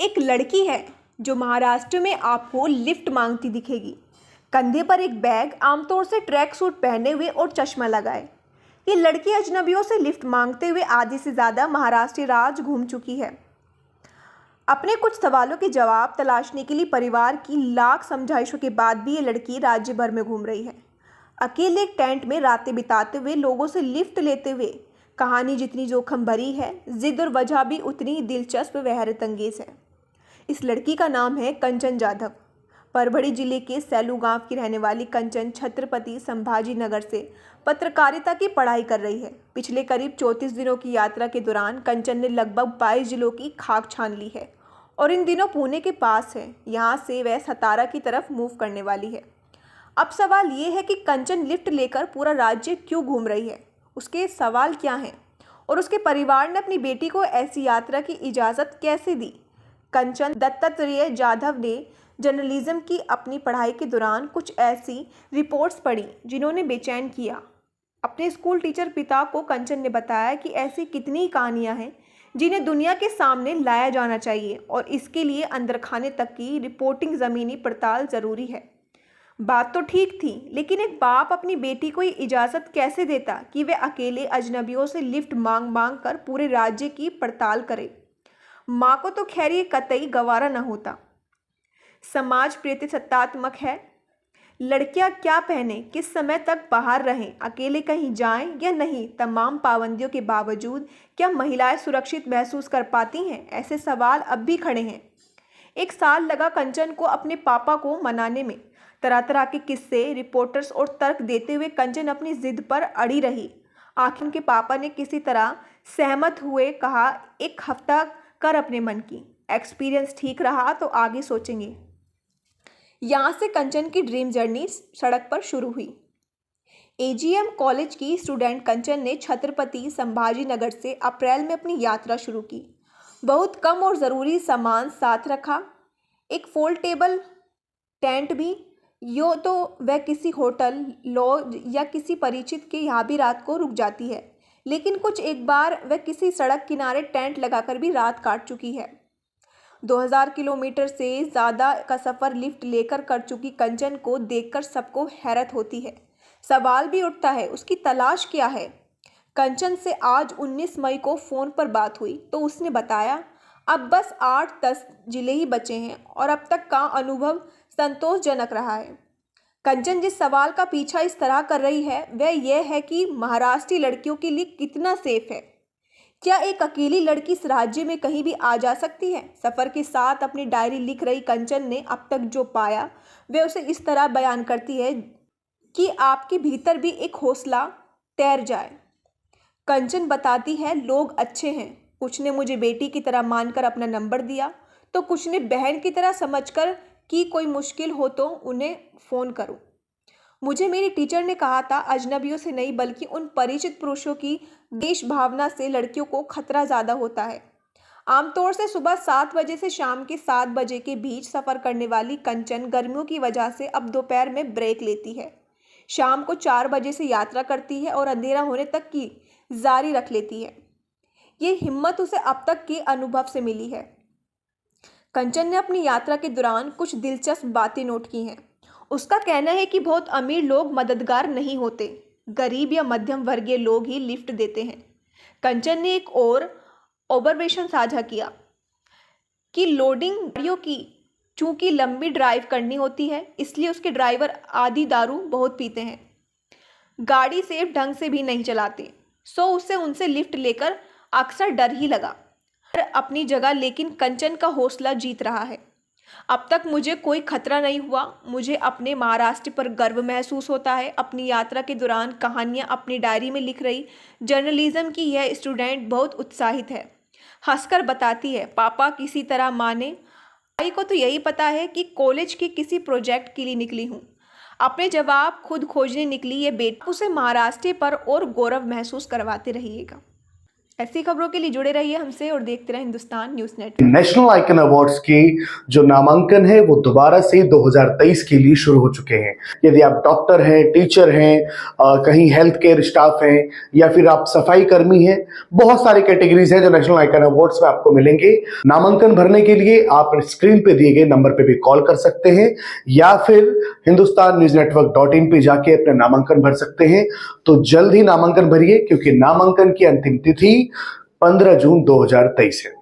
एक लड़की है जो महाराष्ट्र में आपको लिफ्ट मांगती दिखेगी। कंधे पर एक बैग, आमतौर से ट्रैक सूट पहने हुए और चश्मा लगाए। ये लड़की अजनबियों से लिफ्ट मांगते हुए आधे से ज़्यादा महाराष्ट्र राज्य घूम चुकी है। अपने कुछ सवालों के जवाब तलाशने के लिए परिवार की लाख समझाइशों के बाद भी ये लड़की राज्य भर में घूम रही है। अकेले एक टेंट में रातें बिताते हुए, लोगों से लिफ्ट लेते हुए। कहानी जितनी जोखिम भरी है, जिद और वजह भी उतनी ही दिलचस्प व हैरतअंगेज है। इस लड़की का नाम है कंचन जाधव। परभणी जिले के सैलू गांव की रहने वाली कंचन छत्रपति संभाजी नगर से पत्रकारिता की पढ़ाई कर रही है। पिछले करीब 34 दिनों की यात्रा के दौरान कंचन ने लगभग 22 जिलों की खाक छान ली है और इन दिनों पुणे के पास है। यहाँ से वह सतारा की तरफ मूव करने वाली है। अब सवाल ये है कि कंचन लिफ्ट लेकर पूरा राज्य क्यों घूम रही है, उसके सवाल क्या हैं और उसके परिवार ने अपनी बेटी को ऐसी यात्रा की इजाज़त कैसे दी। कंचन दत्तात्रेय जाधव ने जर्नलिज्म की अपनी पढ़ाई के दौरान कुछ ऐसी रिपोर्ट्स पढ़ी जिन्होंने बेचैन किया। अपने स्कूल टीचर पिता को कंचन ने बताया कि ऐसी कितनी कहानियां हैं जिन्हें दुनिया के सामने लाया जाना चाहिए और इसके लिए अंदर खाने तक की रिपोर्टिंग ज़मीनी पड़ताल ज़रूरी है। बात तो ठीक थी, लेकिन एक बाप अपनी बेटी को ये इजाज़त कैसे देता कि वे अकेले अजनबियों से लिफ्ट मांग मांग कर पूरे राज्य की पड़ताल करे। माँ को तो खैर ये कतई गवारा न होता। समाज प्रतिशतात्मक है। लड़कियां क्या पहने, किस समय तक बाहर रहें, अकेले कहीं जाएं या नहीं, तमाम पाबंदियों के बावजूद क्या महिलाएं सुरक्षित महसूस कर पाती हैं? ऐसे सवाल अब भी खड़े हैं। 1 साल लगा कंचन को अपने पापा को मनाने में। तरह तरह के किस्से, रिपोर्टर्स और तर्क देते हुए कंचन अपनी जिद पर अड़ी रही। आखिर उनके पापा ने किसी तरह सहमत हुए, कहा 1 हफ्ता कर अपने मन की, एक्सपीरियंस ठीक रहा तो आगे सोचेंगे। यहाँ से कंचन की ड्रीम जर्नी सड़क पर शुरू हुई। एजीएम कॉलेज की स्टूडेंट कंचन ने छत्रपति संभाजी नगर से अप्रैल में अपनी यात्रा शुरू की। बहुत कम और ज़रूरी सामान साथ रखा, एक फोल्डेबल टेंट भी। यो तो वह किसी होटल, लॉज या किसी परिचित के यहाँ भी रात को रुक जाती है, लेकिन कुछ एक बार वह किसी सड़क किनारे टेंट लगाकर भी रात काट चुकी है। 2000 किलोमीटर से ज़्यादा का सफ़र लिफ्ट लेकर कर चुकी कंचन को देखकर सबको हैरत होती है। सवाल भी उठता है, उसकी तलाश क्या है। कंचन से आज 19 मई को फ़ोन पर बात हुई तो उसने बताया अब बस 8-10 जिले ही बचे हैं और अब तक का अनुभव संतोषजनक रहा है। कंचन जिस सवाल का पीछा इस तरह कर रही है वह यह है कि महाराष्ट्री लड़कियों के लिए कितना सेफ है। क्या एक अकेली लड़की इस राज्य में कहीं भी आ जा सकती है? सफ़र के साथ अपनी डायरी लिख रही कंचन ने अब तक जो पाया वह उसे इस तरह बयान करती है कि आपके भीतर भी एक हौसला तैर जाए। कंचन बताती है, लोग अच्छे हैं। कुछ ने मुझे बेटी की तरह मानकर अपना नंबर दिया तो कुछ ने बहन की तरह समझकर कि कोई मुश्किल हो तो उन्हें फ़ोन करूं। मुझे मेरी टीचर ने कहा था अजनबियों से नहीं बल्कि उन परिचित पुरुषों की देश भावना से लड़कियों को खतरा ज़्यादा होता है। आमतौर से सुबह 7 बजे से शाम के 7 बजे के बीच सफ़र करने वाली कंचन गर्मियों की वजह से अब दोपहर में ब्रेक लेती है। शाम को 4 बजे से यात्रा करती है और अंधेरा होने तक की जारी रख लेती है। ये हिम्मत उसे अब तक के अनुभव से मिली है। कंचन ने अपनी यात्रा के दौरान कुछ दिलचस्प बातें नोट की हैं। उसका कहना है कि बहुत अमीर लोग मददगार नहीं होते, गरीब या मध्यम वर्गीय लोग ही लिफ्ट देते हैं। कंचन ने एक और ऑब्जर्वेशन साझा किया कि लोडिंग गाड़ियों की चूंकि लंबी ड्राइव करनी होती है इसलिए उसके ड्राइवर आधी दारू बहुत पीते हैं, गाड़ी सेफ ढंग से भी नहीं चलाते, सो उसे उनसे लिफ्ट लेकर अक्सर डर ही लगा। अपनी जगह लेकिन कंचन का हौसला जीत रहा है। अब तक मुझे कोई खतरा नहीं हुआ। मुझे अपने महाराष्ट्र पर गर्व महसूस होता है। अपनी यात्रा के दौरान कहानियां अपनी डायरी में लिख रही जर्नलिज्म की यह स्टूडेंट बहुत उत्साहित है। हंसकर बताती है, पापा किसी तरह माने। भाई को तो यही पता है कि कॉलेज के किसी प्रोजेक्ट के लिए निकली हूँ। अपने जवाब खुद खोजने निकली ये बेटी उसे महाराष्ट्र पर और गौरव महसूस करवाते रहिएगा। ऐसी खबरों के लिए जुड़े रहिए हमसे और देखते रहिए Hindustan news network. National icon awards के जो नामांकन है वो दोबारा से 2023 के लिए शुरू हो चुके हैं। यदि आप डॉक्टर हैं, टीचर हैं, कहीं हेल्थ केयर स्टाफ हैं या फिर आप सफाई कर्मी हैं, बहुत सारी कैटेगरीज हैं जो नेशनल आइकन अवार्ड्स में आपको मिलेंगे। नामांकन भरने के लिए आप स्क्रीन पे दिए गए नंबर पे भी कॉल कर सकते हैं या फिर hindustannewsnetwork.in पे जाके अपना नामांकन भर सकते हैं। तो जल्द ही नामांकन भरिए क्योंकि नामांकन की अंतिम तिथि 15 जून 2023 है।